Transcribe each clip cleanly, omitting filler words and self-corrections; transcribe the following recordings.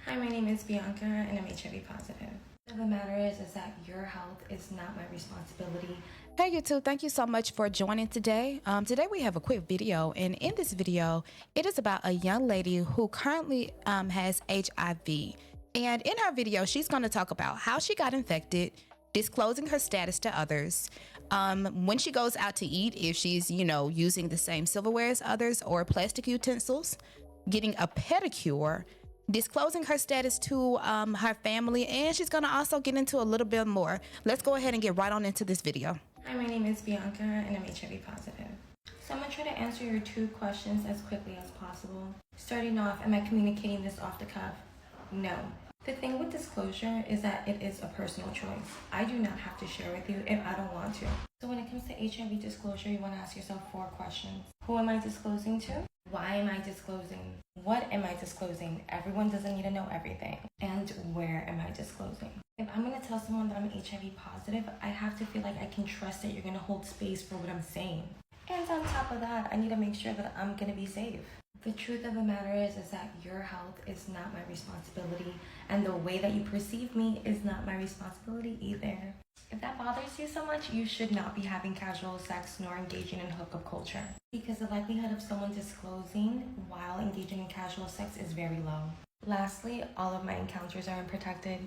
Hi, my name is Bianca and I'm HIV positive. The matter is that your health is not my responsibility. Hey YouTube, thank you so much for joining today. Today we have a quick video, and in this video, it is about a young lady who currently has HIV. And in her video, she's going to talk about how she got infected, disclosing her status to others, when she goes out to eat, if she's, using the same silverware as others or plastic utensils, getting a pedicure, disclosing her status to her family, and she's going to also get into a little bit more. Let's go ahead and get right on into this video. Hi, my name is Bianca and I'm HIV positive. So I'm going to try to answer your two questions as quickly as possible. Starting off, am I communicating this off the cuff? No. The thing with disclosure is that it is a personal choice. I do not have to share with you if I don't want to. So when it comes to HIV disclosure, you want to ask yourself 4 questions. Who am I disclosing to? Why am I disclosing? What am I disclosing? Everyone doesn't need to know everything. And where am I disclosing? If I'm going to tell someone that I'm HIV positive, I have to feel like I can trust that you're going to hold space for what I'm saying. And on top of that, I need to make sure that I'm going to be safe. The truth of the matter is that your health is not my responsibility, and the way that you perceive me is not my responsibility either. If that bothers you so much, you should not be having casual sex nor engaging in hookup culture, because the likelihood of someone disclosing while engaging in casual sex is very low. Lastly, all of my encounters are unprotected.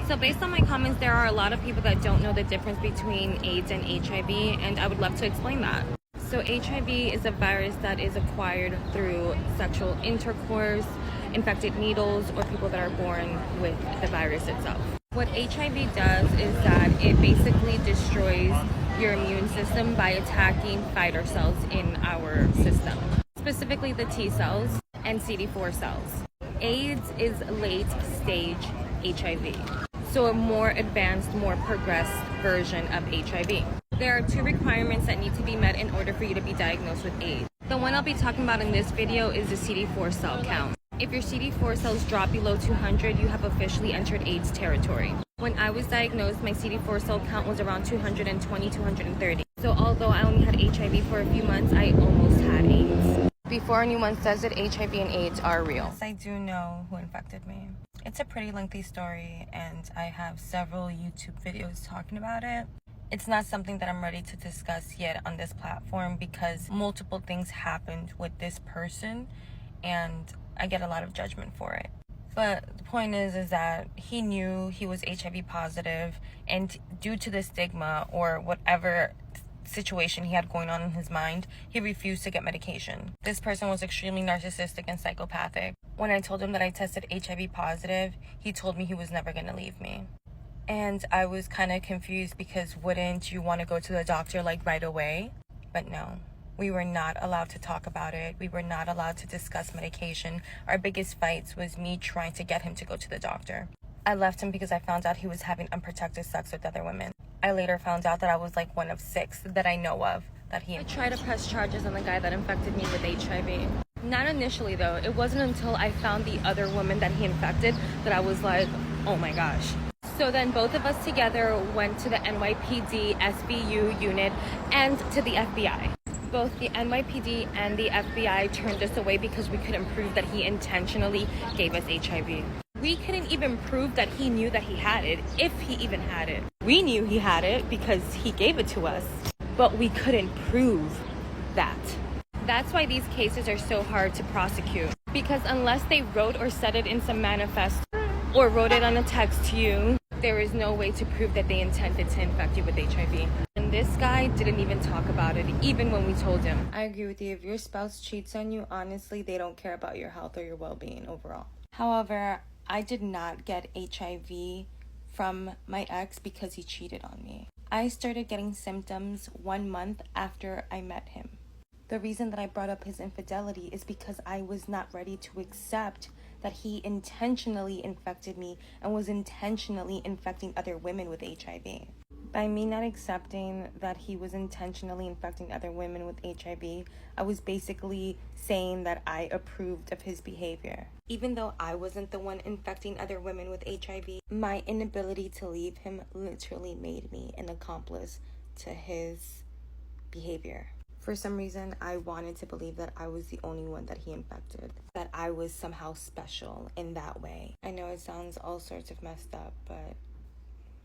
So based on my comments, there are a lot of people that don't know the difference between AIDS and HIV, and I would love to explain that. So HIV is a virus that is acquired through sexual intercourse, infected needles, or people that are born with the virus itself. What HIV does is that it basically destroys your immune system by attacking fighter cells in our system, specifically the T cells and CD4 cells. AIDS is late stage HIV, so a more advanced, more progressed version of HIV. There are 2 requirements that need to be met in order for you to be diagnosed with AIDS. The one I'll be talking about in this video is the CD4 cell count. If your CD4 cells drop below 200, you have officially entered AIDS territory. When I was diagnosed, my CD4 cell count was around 220, 230. So although I only had HIV for a few months, I almost had AIDS. Before anyone says that HIV and AIDS are real. Yes, I do know who infected me. It's a pretty lengthy story, and I have several YouTube videos talking about it. It's not something that I'm ready to discuss yet on this platform because multiple things happened with this person and I get a lot of judgment for it. But the point is that he knew he was HIV positive, and due to the stigma or whatever situation he had going on in his mind, he refused to get medication. This person was extremely narcissistic and psychopathic. When I told him that I tested HIV positive, he told me he was never going to leave me. And I was kind of confused because wouldn't you want to go to the doctor like right away? But no, we were not allowed to talk about it. We were not allowed to discuss medication. Our biggest fights was me trying to get him to go to the doctor. I left him because I found out he was having unprotected sex with other women. I later found out that I was like one of 6 that I know of that he I tried to press charges on the guy that infected me with HIV. Not initially though. It wasn't until I found the other woman that he infected that I was like, oh my gosh. So then both of us together went to the NYPD SVU unit and to the FBI. Both the NYPD and the FBI turned us away because we couldn't prove that he intentionally gave us HIV. We couldn't even prove that he knew that he had it, if he even had it. We knew he had it because he gave it to us, but we couldn't prove that. That's why these cases are so hard to prosecute, because unless they wrote or said it in some manifest or wrote it on a text to you, there is no way to prove that they intended to infect you with HIV. And this guy didn't even talk about it, even when we told him. I agree with you. If your spouse cheats on you, honestly, they don't care about your health or your well-being overall. However, I did not get HIV from my ex because he cheated on me. I started getting symptoms 1 month after I met him. The reason that I brought up his infidelity is because I was not ready to accept that he intentionally infected me and was intentionally infecting other women with HIV. By me not accepting that he was intentionally infecting other women with HIV, I was basically saying that I approved of his behavior. Even though I wasn't the one infecting other women with HIV, my inability to leave him literally made me an accomplice to his behavior. For some reason, I wanted to believe that I was the only one that he infected, that I was somehow special in that way. I know it sounds all sorts of messed up, but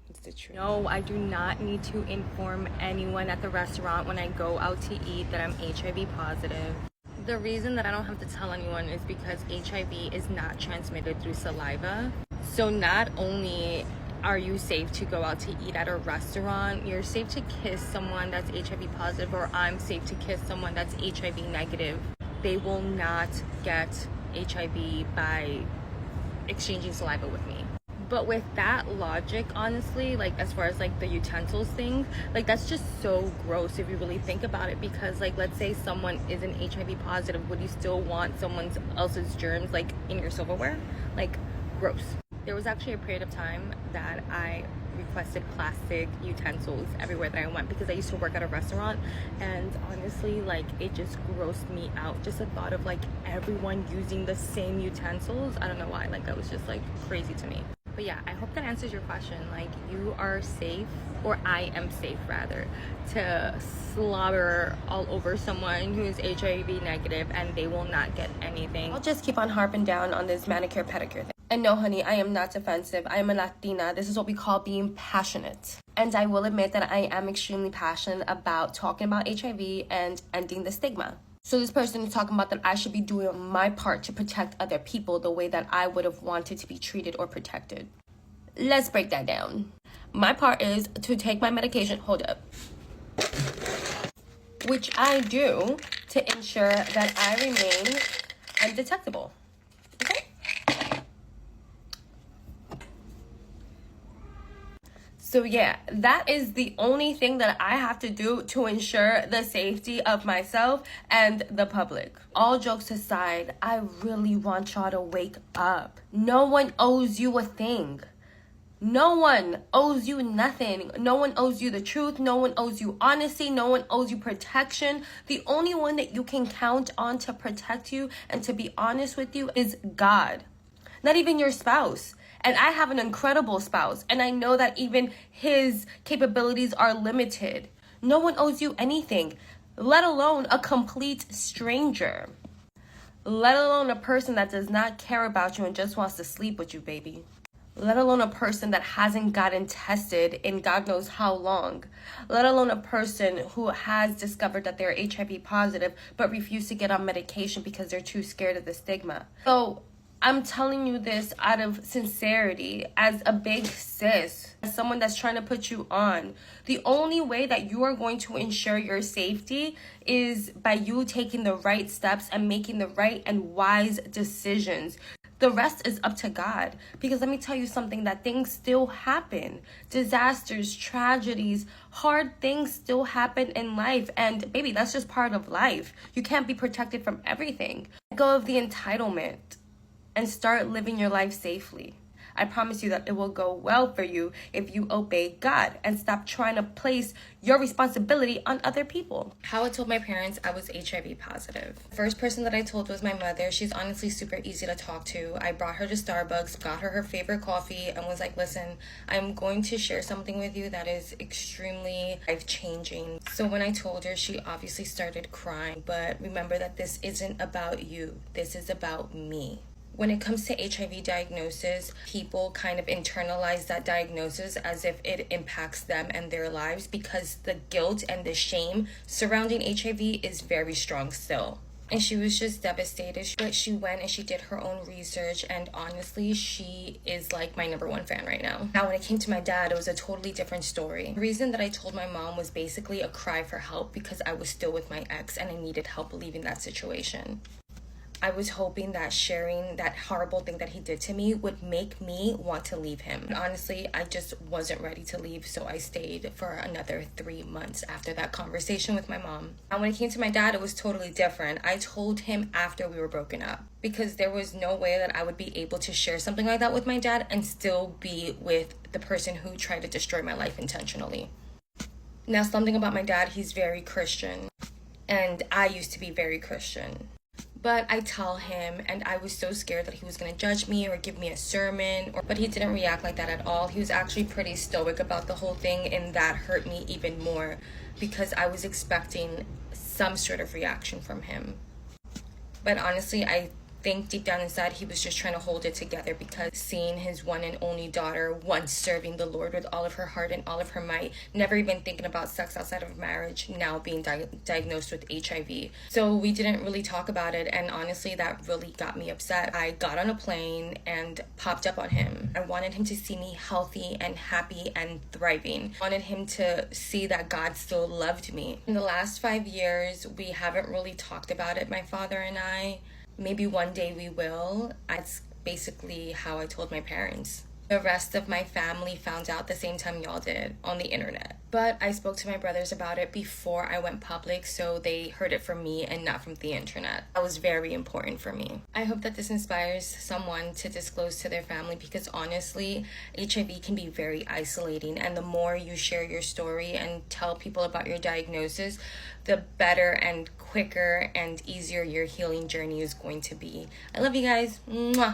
it's the truth. No, I do not need to inform anyone at the restaurant when I go out to eat that I'm HIV positive. The reason that I don't have to tell anyone is because HIV is not transmitted through saliva. So not only are you safe to go out to eat at a restaurant, you're safe to kiss someone that's HIV positive, or I'm safe to kiss someone that's HIV negative. They will not get HIV by exchanging saliva with me. But with that logic, honestly, like as far as like the utensils thing, like that's just so gross if you really think about it, because like let's say someone isn't HIV positive, would you still want someone else's germs like in your silverware? Like gross. There was actually a period of time that I requested plastic utensils everywhere that I went because I used to work at a restaurant, and honestly like it just grossed me out, just the thought of like everyone using the same utensils. I don't know why, like that was just like crazy to me. But yeah, I hope that answers your question. Like you are safe, or I am safe rather, to slobber all over someone who is HIV negative and they will not get anything. I'll just keep on harping down on this manicure pedicure thing. And no, honey, I am not defensive. I am a Latina. This is what we call being passionate. And I will admit that I am extremely passionate about talking about HIV and ending the stigma. So this person is talking about that I should be doing my part to protect other people the way that I would have wanted to be treated or protected. Let's break that down. My part is to take my medication, hold up, which I do to ensure that I remain undetectable. Okay? So yeah, that is the only thing that I have to do to ensure the safety of myself and the public. All jokes aside, I really want y'all to wake up. No one owes you a thing. No one owes you nothing. No one owes you the truth. No one owes you honesty. No one owes you protection. The only one that you can count on to protect you and to be honest with you is God. Not even your spouse. And I have an incredible spouse, and I know that even his capabilities are limited. No one owes you anything, let alone a complete stranger. Let alone a person that does not care about you and just wants to sleep with you, baby. Let alone a person that hasn't gotten tested in God knows how long. Let alone a person who has discovered that they're HIV positive but refuse to get on medication because they're too scared of the stigma. So I'm telling you this out of sincerity, as a big sis, as someone that's trying to put you on. The only way that you are going to ensure your safety is by you taking the right steps and making the right and wise decisions. The rest is up to God. Because let me tell you something, that things still happen. Disasters, tragedies, hard things still happen in life. And baby, that's just part of life. You can't be protected from everything. Let go of the entitlement and start living your life safely. I promise you that it will go well for you if you obey God and stop trying to place your responsibility on other people. How I told my parents I was HIV positive. The first person that I told was my mother. She's honestly super easy to talk to. I brought her to Starbucks, got her favorite coffee, and was like, listen, I'm going to share something with you that is extremely life-changing. So when I told her, she obviously started crying. But remember that this isn't about you. This is about me. When it comes to HIV diagnosis, people kind of internalize that diagnosis as if it impacts them and their lives, because the guilt and the shame surrounding HIV is very strong still. And she was just devastated. But she went and she did her own research, and honestly, she is like my #1 fan right now. Now, when it came to my dad, it was a totally different story. The reason that I told my mom was basically a cry for help, because I was still with my ex and I needed help leaving that situation. I was hoping that sharing that horrible thing that he did to me would make me want to leave him. And honestly, I just wasn't ready to leave, so I stayed for another 3 months after that conversation with my mom. And when it came to my dad, it was totally different. I told him after we were broken up, because there was no way that I would be able to share something like that with my dad and still be with the person who tried to destroy my life intentionally. Now, something about my dad, he's very Christian, and I used to be very Christian. But I tell him, and I was so scared that he was going to judge me or give me a sermon, but he didn't react like that at all. He was actually pretty stoic about the whole thing, and that hurt me even more, because I was expecting some sort of reaction from him. But honestly, I think deep down inside he was just trying to hold it together, because seeing his one and only daughter once serving the Lord with all of her heart and all of her might, never even thinking about sex outside of marriage, now being diagnosed with HIV. So we didn't really talk about it, and honestly that really got me upset. I got on a plane and popped up on him. I wanted him to see me healthy and happy and thriving. I wanted him to see that God still loved me. In the last 5 years, we haven't really talked about it, my father and I. Maybe one day we will. That's basically how I told my parents. The rest of my family found out the same time y'all did, on the internet. But I spoke to my brothers about it before I went public, so they heard it from me and not from the internet. That was very important for me. I hope that this inspires someone to disclose to their family, because honestly, HIV can be very isolating, and the more you share your story and tell people about your diagnosis, the better and quicker and easier your healing journey is going to be. I love you guys. Mwah.